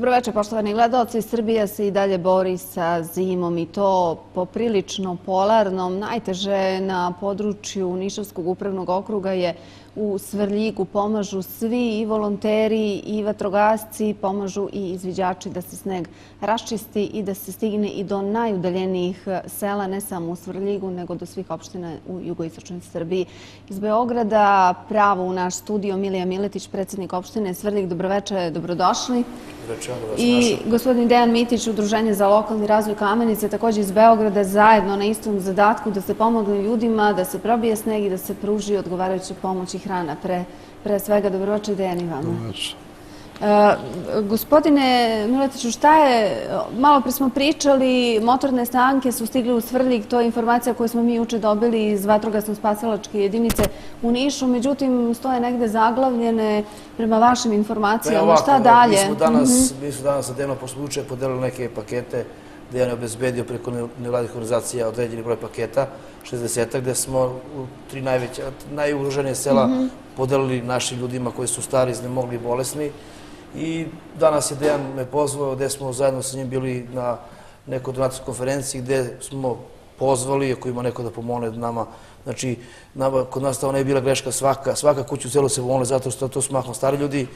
Dobroveče, poštovani gledaoci. Srbija se i dalje bori sa zimom i to poprilično polarnom. Najteže na području Nišavskog upravnog okruga je u Svrljigu. Pomažu svi, i volonteri i vatrogasci, pomažu i izviđači da se sneg raščisti i da se stigne i do najudaljenijih sela, ne samo u Svrljigu, nego do svih opština u jugoistočnoj Srbiji. Iz Beograda pravo u naš studio Milija Miletić, predsjednik opštine Svrljig. Dobroveče, dobrodošli. I gospodin Dejan Mitić, Udruženje za lokalni razvoj Kamenice, također iz Beograda, zajedno na istom zadatku da se pomogne ljudima, da se probije sneg i da se pruži odgovarajuća pomoć i hrana. Pre svega, dobroveče, Dejan, i vama. Dobroveče. Gospodine Miletiću, šta je, malo pre smo pričali, motorne sanke su stigli u Svrljig, to je informacija koju smo mi juče dobili iz vatrogasno-spasilačke jedinice u Nišu, međutim stoje negde zaglavljene prema vašim informacijama. Šta dalje? Mi smo danas na dnevno posle juče podelili neke pakete gde je obezbedio preko nevladnih organizacija određeni broj paketa, 60, gde smo u 3 najugroženije sela podelili našim ljudima koji su stari, iznemogli i bolesni. I danas je Dejan me pozvao gde smo zajedno sa njim bili na nekoj donatorskoj konferenciji gde smo pozvali, ako ima neko da pomogne nama. Znači, kod nas to ne je bila greška, svaka kuća u selu se pomogne zato što to su mahom stari ljudi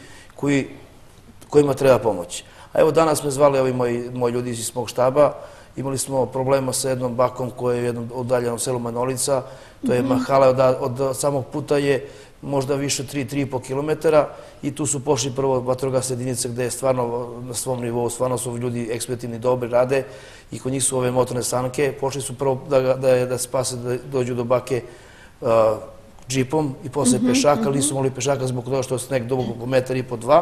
kojima treba pomoć. A evo danas me zvali ovi moji ljudi iz mog štaba. Imali smo problema sa jednom bakom koja je u jednom udaljenom selu Manolica. To je mahala, od samog puta je možda više 3,5 kilometara i tu su pošli prvo vatrogasne jedinice gde je stvarno na svom nivou, stvarno su ljudi ekspertivni, dobri, rade i kod njih su ove motorne sanke. Pošli su prvo da spase, da dođu do bake džipom i posle pešaka, ali nisu mogli pešaka zbog toga što je sneg duboko oko 1,5 do 2.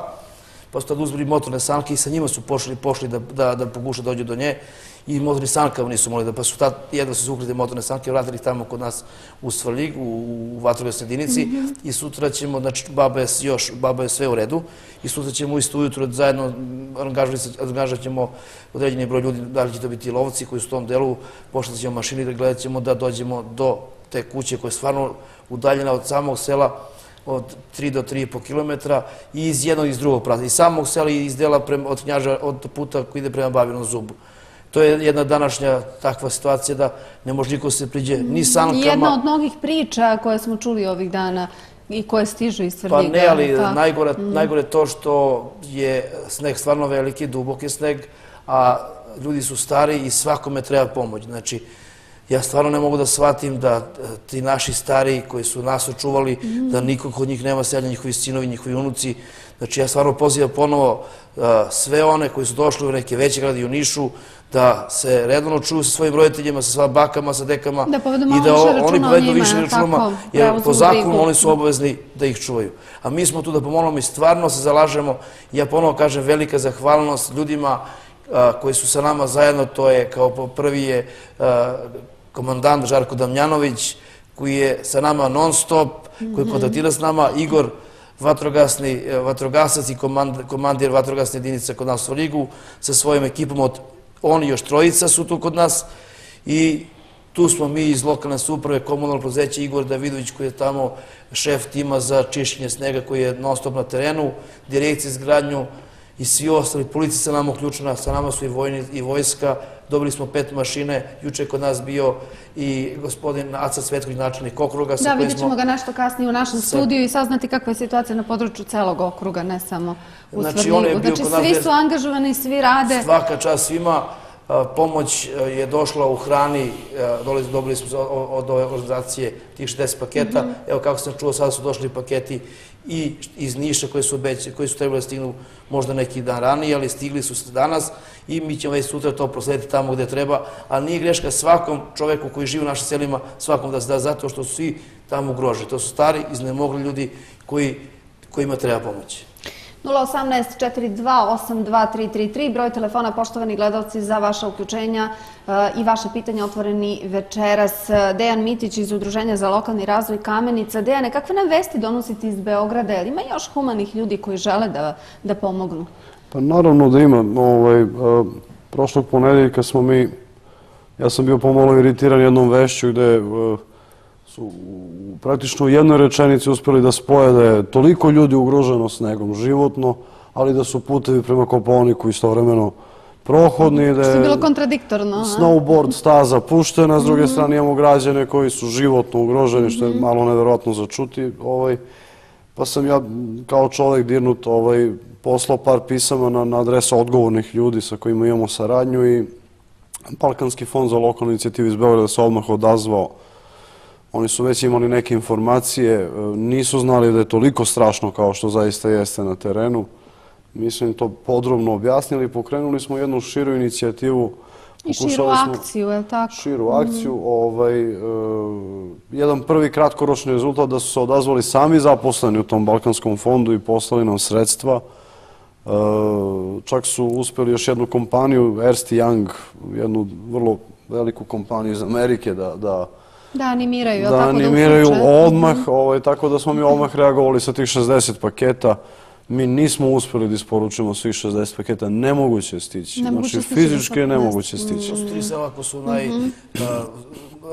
Pa su tada uzeli motorne sanke i sa njima su pošli da pokušaju da dođu do nje i motorni sankama nisu mogli pa su tad jedno se zukli te motorne sanke, vratili tamo kod nas u Svrljig, u vatrogasnoj jedinici i sutra ćemo, znači baba je sve u redu i sutra ćemo isto ujutro zajedno angažat ćemo određeni broj ljudi, da li će to biti lovci koji su u tom delu, pošlat ćemo mašini da gledat ćemo da dođemo do te kuće koja je stvarno udaljena od samog sela od 3 do 3,5 kilometra i iz jednog i iz drugog pravca. Iz samog sela i iz dela od Knjaža, od puta koji ide prema Babinom Zubu. To je jedna današnja takva situacija da ne može niko se priđe ni sankama. Jedna od mnogih priča koje smo čuli ovih dana i koje stižu iz Svrljiga. Pa ne, ali najgore je to što je sneg stvarno veliki, dubok je sneg, a ljudi su stari i svakome treba pomoć. Znači, ja stvarno ne mogu da shvatim da ti naši stariji koji su nas očuvali, da niko kod njih nema selja, njihovi sinovi, njihovi unuci. Znači, ja stvarno pozivam ponovo sve one koji su došli u neke veće grade i u Nišu, da se redovno čuju sa svojim roditeljima, sa svojim bakama, sa dekama i da oni povedu više računama, jer po zakonu oni su obavezni da ih čuvaju. A mi smo tu da pomognemo i stvarno se zalažemo. Ja ponovo kažem velika zahvalnost ljudima koji su sa nama zajedno, to je kao prvi je komandant Žarko Damjanović, koji je sa nama non stop, koji kontaktira s nama, Igor, vatrogasac i komandir vatrogasne jedinice kod nas u Svrljigu, sa svojom ekipom, oni još trojica su tu kod nas i tu smo mi iz lokalne samouprave, komunalno preduzeće Igor Davidović koji je tamo šef tima za čišćenje snega koji je non stop na terenu, direkcija izgradnju i svi ostali, policija sa nama uključena, sa nama su i vojska, dobili smo 5 mašine, juče je kod nas bio i gospodin Aca Cvetković, načelnik okruga. Da, vidjet ćemo ga nešto kasnije u našem studiju i saznati kakva je situacija na području celog okruga, ne samo u Svrljigu. Znači, svi su angažovani, svi rade. Svaka čast svima. Pomoć je došla u hrani, dobili smo od ove organizacije tih 60 paketa. Evo kako sam čuo, sada su došli paketi i iz Niša koji su trebali da stignu možda neki dan ranije, ali stigli su danas i mi ćemo već sutra to proslediti tamo gde treba, ali nije greška svakom čoveku koji živi u našim selima, svakom da se da zato što su svi tamo ugroženi. To su stari, iznemogli ljudi kojima treba pomoći. 018-4282-333, broj telefona, poštovani gledalci, za vaša uključenja i vaše pitanja otvoreni večeras. Dejan Mitić iz Udruženja za lokalni razvoj Kamenica. Dejane, kakve nam vesti donositi iz Beograda? Ima još humanih ljudi koji žele da pomognu? Pa naravno da ima. Prošlog ponedeljka ja sam bio pomalo iritiran jednom vešću gde su praktično u jednoj rečenici uspeli da spoje da je toliko ljudi ugroženo snegom životno, ali da su putevi prema Kopaoniku istovremeno prohodni, da Što je bilo je kontradiktorno. snowboard staza puštena, s druge strane imamo građane koji su životno ugroženi, što je malo neverovatno za čuti. Pa sam ja kao čovek dirnut poslao par pisama na adresu odgovornih ljudi sa kojima imamo saradnju i Balkanski fond za lokalnu inicijativu iz Beograda se odmah odazvao. Oni su već imali neke informacije, nisu znali da je toliko strašno kao što zaista jeste na terenu. Mi smo im to podrobno objasnili, pokrenuli smo jednu širu inicijativu. I širu akciju, je li tako? Širu akciju. Jedan prvi kratkoročni rezultat da su se odazvali sami zaposleni u tom Balkanskom fondu i poslali nam sredstva. Čak su uspeli još jednu kompaniju, Ernst & Young, jednu vrlo veliku kompaniju iz Amerike da animiraju, da animiraju odmah, tako da smo mi odmah reagovali sa tih 60 paketa. Mi nismo uspeli da isporučimo svih 60 paketa, nemoguće je stići. Znači, fizički je nemoguće stići. To su 3 sela ko su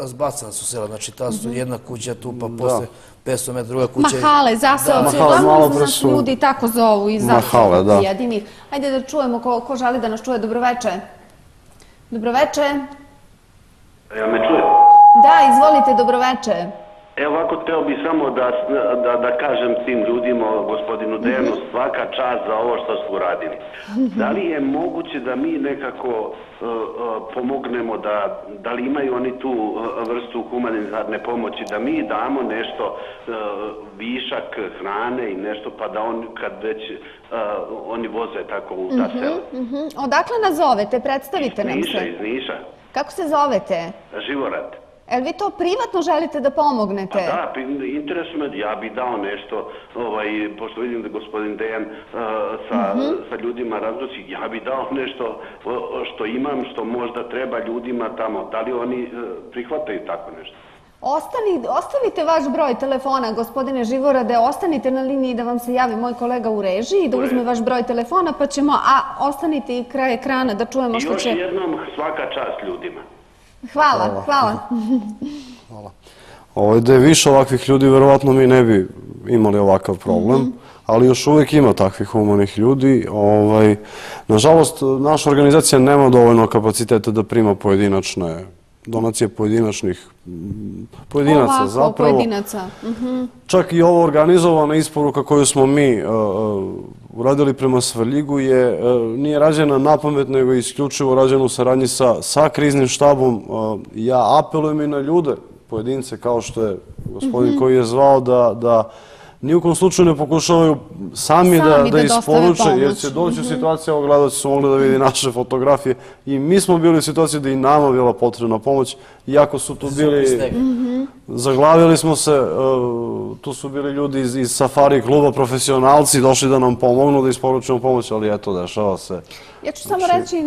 razbacana su sela, znači ta su jedna kuća tu, pa posle 500 metara druga kuća. Mahale, zaseoci, uglavnom nas ljudi tako zovu i zaseoci jedini. Hajde da čujemo ko želi da nas čuje. Dobroveče. Dobroveče. Ja me čuje? Da, izvolite, dobroveče. Evo ovako, teo bi samo da kažem tim ljudima, gospodinu Dejanu, svaka čast za ovo što su uradili. Da li je moguće da mi nekako pomognemo, da li imaju oni tu vrstu humanitarne pomoći, da mi damo nešto, višak hrane i nešto, pa da oni, kad već oni voze tako u ta sela. Odakle nas zovete? Predstavite nam se. Iz Niša. Kako se zovete? Živorad. Jel vi to privatno želite da pomognete? Pa da, interesuje me, ja bih dao nešto, pošto vidim da gospodin Dejan sa ljudima raznosi, ja bih dao nešto što imam, što možda treba ljudima tamo. Da li oni prihvataju tako nešto? Ostavite vaš broj telefona, gospodine Živorade, ostanite na liniji da vam se javi moj kolega u režiji, da uzme vaš broj telefona, pa ćemo, ostanite i kraj ekrana da čujemo što će... Još jednom svaka čast ljudima. Hvala, hvala. Da je više ovakvih ljudi, verovatno mi ne bi imali ovakav problem, ali još uvijek ima takvih humanih ljudi. Nažalost, naša organizacija nema dovoljno kapaciteta da prima pojedinačne donacije pojedinaca zapravo. Pojedinaca. Čak i ova organizovana isporuka koju smo mi uradili prema Svrljigu nije rađena napamet, nego je isključivo rađena u saradnji sa kriznim štabom. Ja apelujem i na ljude, pojedince, kao što je gospodin koji je zvao, da ni u kom slučaju ne pokušavaju sami da isporuče, jer će doći u situaciju, evo gledalci su mogli da vidi naše fotografije i mi smo bili u situaciji da i nama bila potrebna pomoć, iako su tu bili, zaglavili smo se, tu su bili ljudi iz Safari kluba, profesionalci, došli da nam pomognu, da isporučimo pomoć, ali eto, dešava se. Ja ću samo reći,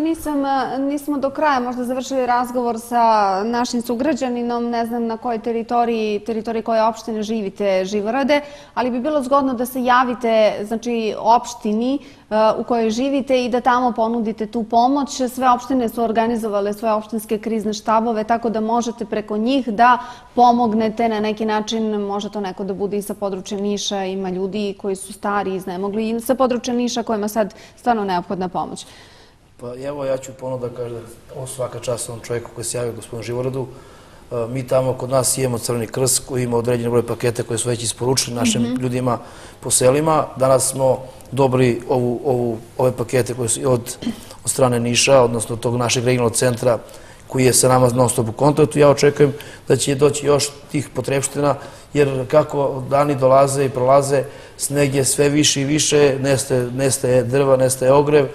nismo do kraja možda završili razgovor sa našim sugrađaninom, ne znam na kojoj teritoriji koje opštine živite, Živorade, ali bi bilo zgodno da se javite, znači, opštini u kojoj živite i da tamo ponudite tu pomoć. Sve opštine su organizovale svoje opštinske krizne štabove, tako da možete preko njih da pomognete na neki način. Može to neko da bude i sa područja Niša, ima ljudi koji su stari, iznemogli, i sa područja Niša kojima sad stvarno neophodna pomoć. Pa evo, ja ću ponovno da kažem da ovo svaka čast onom čovjeku koji se javio, gospodinu Živoradu. Mi tamo kod nas imamo Crveni krst koji ima određeni broj paketa koje su već isporučili našim ljudima po selima. Danas smo dobili ove pakete koje su od strane Niša, odnosno tog našeg regionalnog centra koji je sa nama non stop u kontaktu. Ja očekujem da će doći još tih potrebština, jer kako dani dolaze i prolaze, sneg je sve više i više, nestaje drva, nestaje ogrev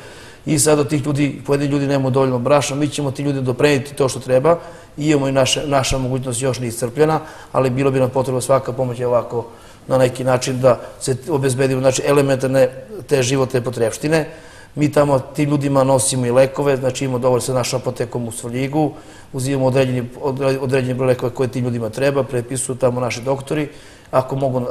i sad od tih ljudi, pojedini ljudi nemaju dovoljno brašna, mi ćemo ti ljudi dopremiti to što treba i imamo i naša mogućnost još nije iscrpljena, ali bilo bi nam potrebno svaka pomoć ovako na neki način da se obezbedimo, znači, elementarne te životne potrebštine. Mi tamo tim ljudima nosimo i lekove, znači imamo dovoljno sa našom apotekom u Svrljigu, uzimamo određeni broj lekova koje tim ljudima treba, prepisuju tamo naši doktori,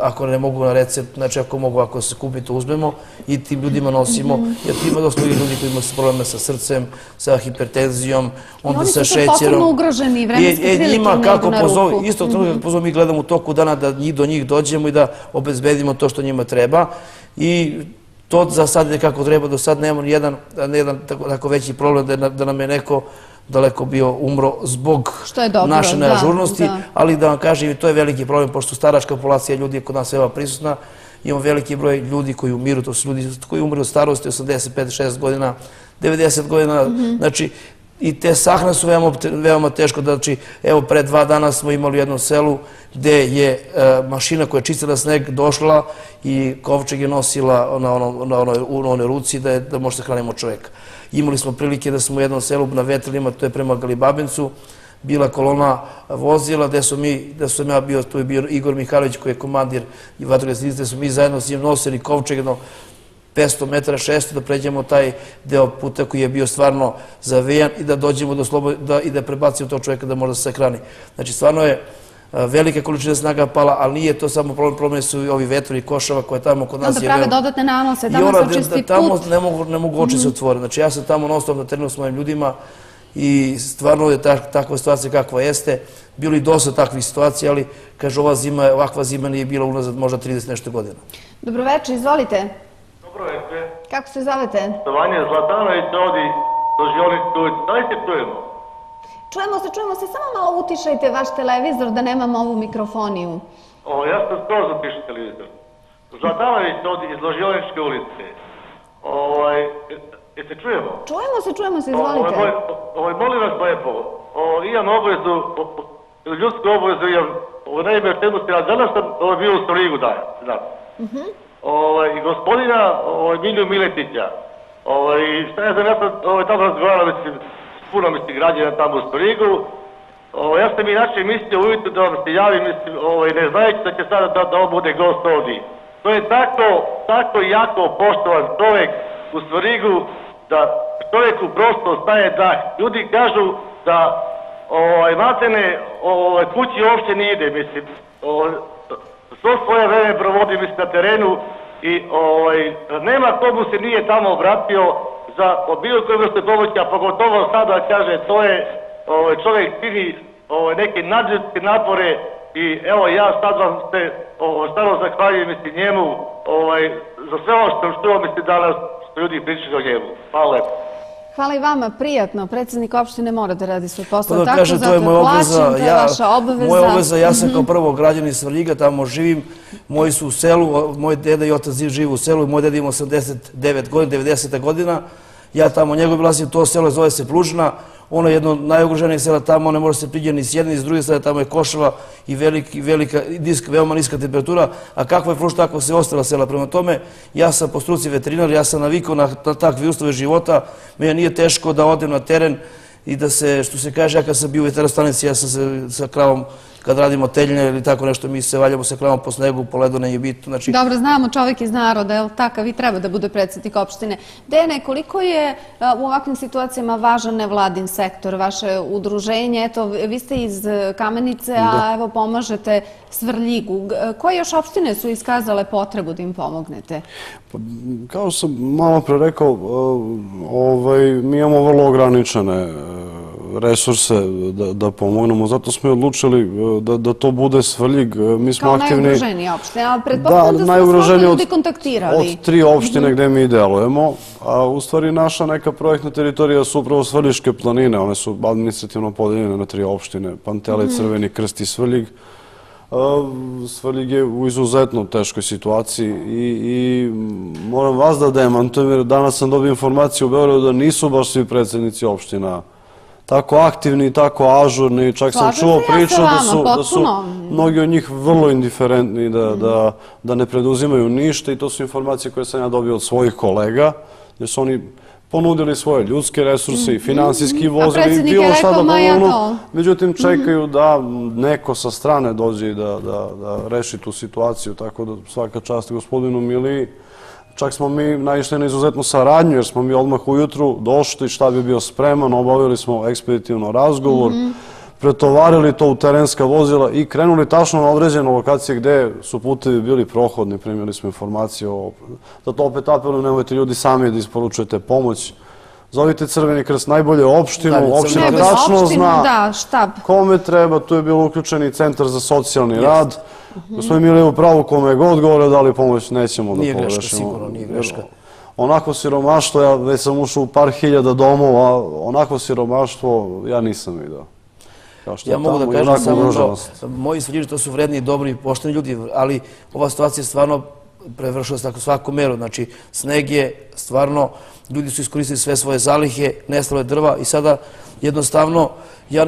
ako ne mogu na recept, znači ako mogu, ako se kupi, to uzmemo i tim ljudima nosimo, jer ima dosta ljudi koji imaju probleme sa srcem, sa hipertenzijom, onda sa šećerom. Oni su posebno ugroženi, vremenske prilike im ne idu na ruku. Isto to mi gledamo u toku dana da do njih dođemo i da obezbedimo to što njima treba i To za sad je kako treba, do sad nemamo nijedan tako veći problem da nam je neko daleko bio umro zbog naše neažurnosti, ali da vam kažem i to je veliki problem, pošto staračka populacija ljudi je kod nas veoma prisutna, imamo veliki broj ljudi koji umiru, to su ljudi koji umiru od starosti, 85-60 godina, 90 godina, znači i te sahrane su veoma teško. Znači, evo, pre 2 dana smo imali u jednom selu gde je mašina koja je čistila sneg došla i kovčeg je nosila u onoj ruci da može da hranimo čoveka. Imali smo prilike da smo u jednom selu na Vetrilima, to je prema Galibabencu, bila kolona vozila gde sam ja bio, tu je bio Igor Mihajlović koji je komandir i vatrogasnih, gde smo mi zajedno s njim nosili kovčeg 500 metara, 600, da pređemo taj deo puta koji je bio stvarno zavejan i da dođemo i da prebacimo tog čovjeka da može da se hrani. Znači, stvarno je velika količina snaga pala, ali nije to samo problem su i ovi vetrovi Košava koje tamo kod nas je... Onda prave dodatne nanose, tamo se očisti put. Tamo ne mogu oči se otvoriti. Znači, ja sam tamo non stop na terenu s mojim ljudima i stvarno je takva situacija kakva jeste. Bilo i dosta takvih situacija, ali, kaže, ovakva zima nije bila unazad možda 30 nešto godina. Dobroveče, izvolite. Dobroveče. Kako se zovete? Vanja Zlatanović, ovdje doživljeničku ulicu. Da li se čujemo? Čujemo se. Samo malo utišajte vaš televizor da nemamo ovu mikrofoniju. Ja sam skroz utišao televizor. Zlatanović, ovdje iz Doživljeničke ulice. Se čujemo? Čujemo se, izvolite. Molim vas lepo, imam obavezu, ljudsku obavezu imam, naime štenosti, a danas sam bio u Svrljigu danas. I gospodina Milju Miletića. Šta ja znam, ja sam tamo razgovarao, mislim, s puno građana tamo u Svrljigu. Ja sam inače mislio ujutru da vam se javim, mislim, ne znajući da će sada da on bude gost ovdje. To je tako jako poštovan čovjek u Svrljigu, da čovjeku prosto staje dah. Ljudi kažu da matene kući uopšte ne ide, mislim. Svo svoje vreme provodi, mislim, na terenu i nema komu se nije tamo obratio za bilo koje vrste pomoći, a pogotovo sada, kaže, to je čovjek čini neke nadljudske napore i evo ja sad vam se stvarno zahvaljujem, mislim, njemu za sve ovo što čuo, mislim, danas ljudi pričaju o njemu. Hvala lepo. Hvala i vama, prijatno. Predsjednik opštine mora da radi svoj posao tako, kaže, zato je plaćen, to je vaša obaveza. Moja obaveza, ja sam kao prvo građanin Svrljiga, tamo živim, moji su u selu, moj deda i otac žive u selu, moj deda ima 89 godina, 90 godina, ja tamo njegov bilazim, to selo zove se Plužina, ono je jedno od najugroženijih sela tamo, ne može se priđe ni s jedne ni s druge strane, tamo je Košava i veoma niska temperatura, a kakva je Plužina, tako se ostala sela. Prema tome, ja sam po struci veterinar, ja sam navikao na takve uslove života, meni nije teško da odem na teren i da se, što se kaže, ja kad sam bio u veterinarstanici, ja sam se sa kravom, kad radimo teljine ili tako nešto, mi se valjamo sa kravom po snegu, po ledu, ne je bitno. Dobro, znamo, čovjek iz naroda, je li takav i treba da bude predsjednik opštine. Dejane, koliko je u ovakvim situacijama važan nevladin sektor, vaše udruženje? Eto, vi ste iz Kamenice, a evo pomažete Svrljigu. Koje još opštine su iskazale potrebu da im pomognete? Kao sam malo pre rekao, mi imamo vrlo ograničene resurse da pomognemo, zato smo i odlučili da to bude Svrljig. Kao najugroženija opština, ali pretpostavljam da smo svojno ljudi kontaktirali. Od 3 opštine gde mi delujemo, a u stvari naša neka projektna teritorija su upravo Svrljiške planine, one su administrativno podeljene na 3 opštine, Pantelej, Crveni Krst i Svrljig. Svrljig je u izuzetno teškoj situaciji i moram vas da demantujem, jer danas sam dobio informaciju u Beogradu da nisu baš svi predsjednici opština tako aktivni, tako ažurni, čak sam čuo priču da su mnogi od njih vrlo indiferentni, da ne preduzimaju ništa i to su informacije koje sam ja dobio od svojih kolega, jer su oni ponudili svoje ljudske resurse i finansijski vozili, bilo šta da pomognu, međutim čekaju da neko sa strane dođe i da reši tu situaciju, tako da svaka čast gospodinu Miliji. Čak smo mi naišli na izuzetnu saradnju, jer smo mi odmah ujutru došli, štab je bio spreman, obavili smo ekspeditivno razgovor, pretovarili to u terenska vozila i krenuli tačno na određene lokacije gde su putevi bili prohodni, primili smo informacije o... Zato opet apelujem, nemojte ljudi sami da isporučujete pomoć. Zovite Crveni krst, najbolje opštinu, opština Najbolje tačno opštinu, zna da, štab. kome treba, tu je bilo uključeni centar za socijalni rad. Gospodin Mile je u pravu, kome je god govore dali pomoć, nećemo da pogrešimo. Nije greška, sigurno, nije greška. Onako siromaštvo, ja već sam ušao u par hiljada domova, onako siromaštvo ja nisam vidio. Ja mogu da kažem samo to, moji Svrljiži to su vredni i dobri i pošteni ljudi, ali ova situacija je stvarno prevršila svaku meru. Znači, sneg je stvarno, ljudi su iskoristili sve svoje zalihe, nestalo je drva i sada jednostavno, ja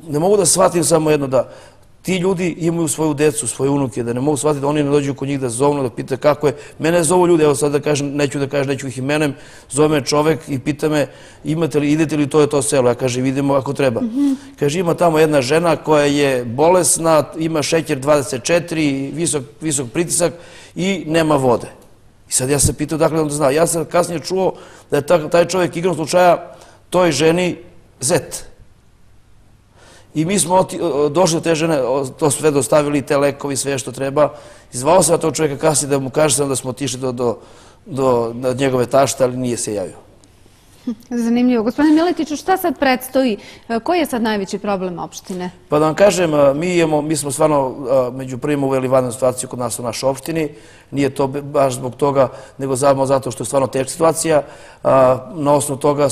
ne mogu da shvatim samo jedno da ti ljudi imaju svoju decu, svoje unuke, da ne mogu shvatiti da oni ne dođu kod njih da zovnu, da pitaju kako je. Mene zovu ljudi, evo sad da kažem, neću ih imenem, zove me čovek i pita me idete li to je to selo. Ja kažem, idemo ako treba. Kaže, ima tamo jedna žena koja je bolesna, ima šećer 24, visok pritisak i nema vode. I sad ja se pitao dakle on da zna. Ja sam kasnije čuo da je taj čovek igrom slučaja toj ženi zet. I mi smo došli do te žene, to sve dostavili, te lekovi, sve što treba. Zvao sam tog čovjeka kasnije da mu kažem da smo otišli do njegove tašte, ali nije se javio. Zanimljivo. Gospodine Miletiću, šta sad predstoji? Koji je sad najveći problem opštine? Pa da vam kažem, mi smo stvarno među prvima uveli vanrednu situaciju kod nas u našoj opštini. Nije to baš zbog toga, nego zato što je stvarno teška situacija. Na osnovu toga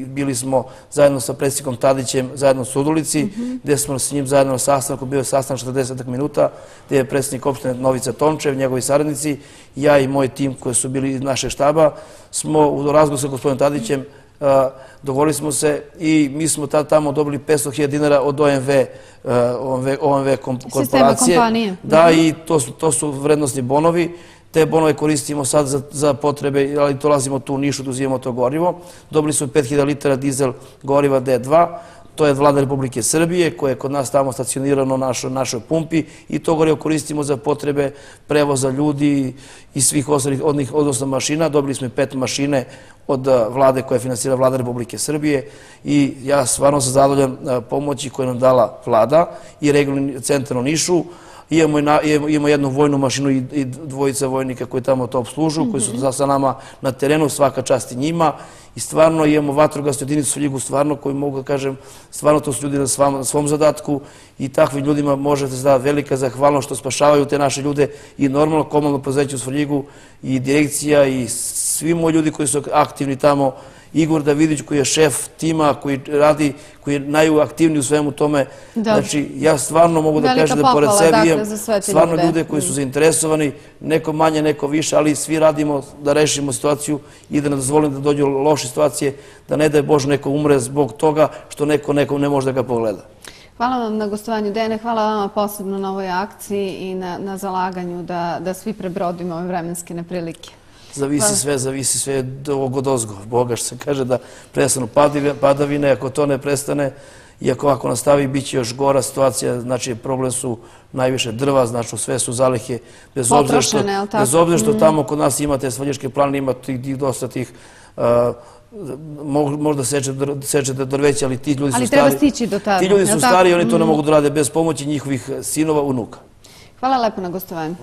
bili smo zajedno sa predsjednikom Tadićem, zajedno u Sudulici, gde smo s njim zajedno na sastanku, bio je sastanak 40 minuta, gde je predsjednik opštine Novica Tončev, njegovi saradnici, ja i moj tim koji su bili iz našeg štaba, smo u razgovoru sa gospodinom Tadićem dogovorili smo se i mi smo tamo dobili 500.000 dinara od OMV korporacije. Da, i to su vrednostni bonovi. Te bonove koristimo sad za potrebe, ali dolazimo tu u Nišu da uzimamo to gorivo. Dobili smo 5.000 litara dizel goriva D2. To je vlada Republike Srbije koja je kod nas tamo stacionirano na našoj pumpi i to gorivo koristimo za potrebe prevoza ljudi i svih ostalih, odnosno mašina. Dobili smo i 5 mašine od vlade koja je finansira vlada Republike Srbije i ja stvarno sam zadovoljan pomoći koju nam dala vlada i regionalni centar u Nišu. Imamo jednu vojnu mašinu i dvojica vojnika koji tamo to obslužuju, koji su sa nama na terenu, svaka čast i njima. I stvarno imamo vatrogasnu jedinicu u Svrljigu, stvarno koji mogu da kažem, stvarno to su ljudi na svom zadatku i takvim ljudima možete da velika zahvalnost što spašavaju te naše ljude i normalno komunalno preduzeće u Svrljigu i direkcija i svi moji ljudi koji su aktivni tamo, Igor Davidić koji je šef tima, koji radi, koji je najaktivniji u svemu tome. Znači, ja stvarno mogu da kažem da pored sebe imam stvarno ljude koji su zainteresovani, neko manje, neko više, ali svi radimo da rešimo situaciju i da ne dozvolimo da dođu loše situacije, da ne daj Bože neko umre zbog toga što neko ne može da ga pogleda. Hvala vam na gostovanju, Dejane, hvala vama posebno na ovoj akciji i na zalaganju da svi prebrodimo ove vremenske neprilike. Zavisi sve od ozgo. Boga što se kaže da prestanu padavine, ako to ne prestane i ako nastavi, bit će još gora situacija, znači problem su najviše drva, znači sve su zalihe, bez obzira što tamo kod nas imate Svrljiške planine, ima dosta tih, možda sečete drveće, ali ti ljudi su stari. Ali treba stići do tada. Ti ljudi su stari i oni to ne mogu da rade bez pomoći njihovih sinova, unuka. Hvala lepo na gostovanju.